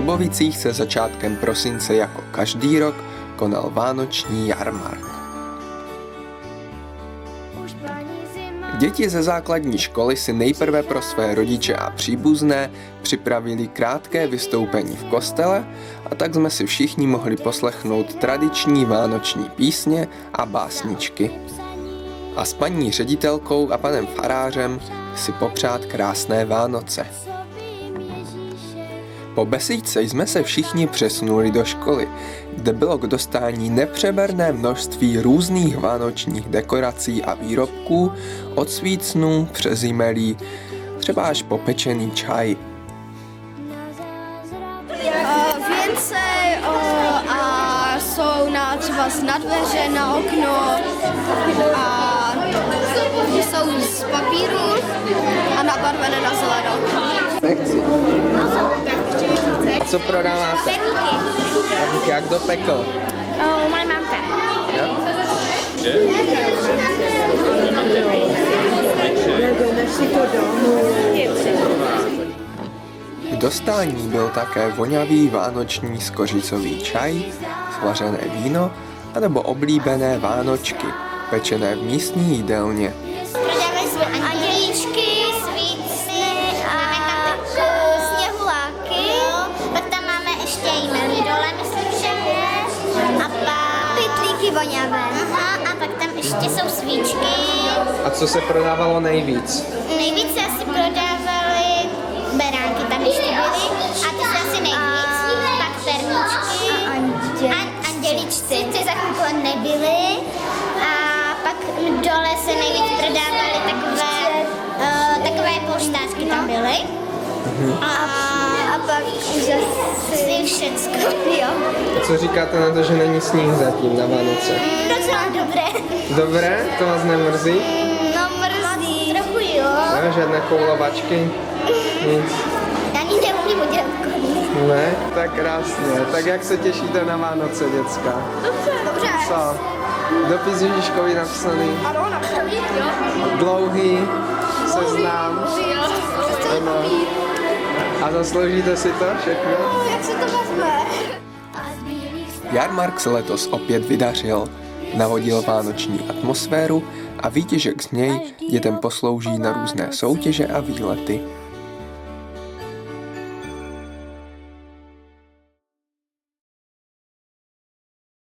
Slebovicích se začátkem prosince jako každý rok konal vánoční jarmark. Děti ze základní školy si nejprve pro své rodiče a příbuzné připravili krátké vystoupení v kostele a tak jsme si všichni mohli poslechnout tradiční vánoční písně a básničky. A s paní ředitelkou a panem farářem si popřát krásné Vánoce. Po besídce jsme se všichni přesunuli do školy, kde bylo k dostání nepřeberné množství různých vánočních dekorací a výrobků, od svícnů přes jmelí, třeba až po pečený čaj. Věnce a jsou třeba na dveře, na okno a jsou z papíru a nabarvené na zeleno. Nechci. Co prodáváte? Perníky. Jak do pekl? Moje mamka. K dostání byl také vonavý vánoční skořicový čaj, svařené víno anebo oblíbené vánočky, pečené v místní jídelně. Prodávají jsme andělíčky, svícny a sněhuláky. Pak tam máme ještě jmelí dole, myslím, že je. A pak pytlíky voňavé. Aha, a pak tam ještě jsou svíčky. A co se prodávalo nejvíc? Nejvíc se asi prodávaly beránky, tam ještě byly. A ty jsou asi nejvíc. Pak perníčky. A anděličci, ty za chvilku nebyly. A pak dole se nejvíc prodávaly takové polštářky tam byly. A pak už asi všecko, jo. Co říkáte na to, že není sníh zatím na Vánoce? Docela dobré. Dobré? To vás nemrzí? No mrzí. Trochu jo. Ne, žádné koulovačky? Nic. Ani neumím udělat kolik. Ne? Tak krásně. Tak jak se těšíte na Vánoce, děcka? Dobře. Co? Dopis Ježíškovi napsaný? Ano, napsaný, jo. Dlouhý seznam? Ano. A zasloužíte si to všechno? Jak se to vezme? Jarmark se letos opět vydařil. Navodil vánoční atmosféru a výtěžek z něj dětem poslouží na různé soutěže a výlety.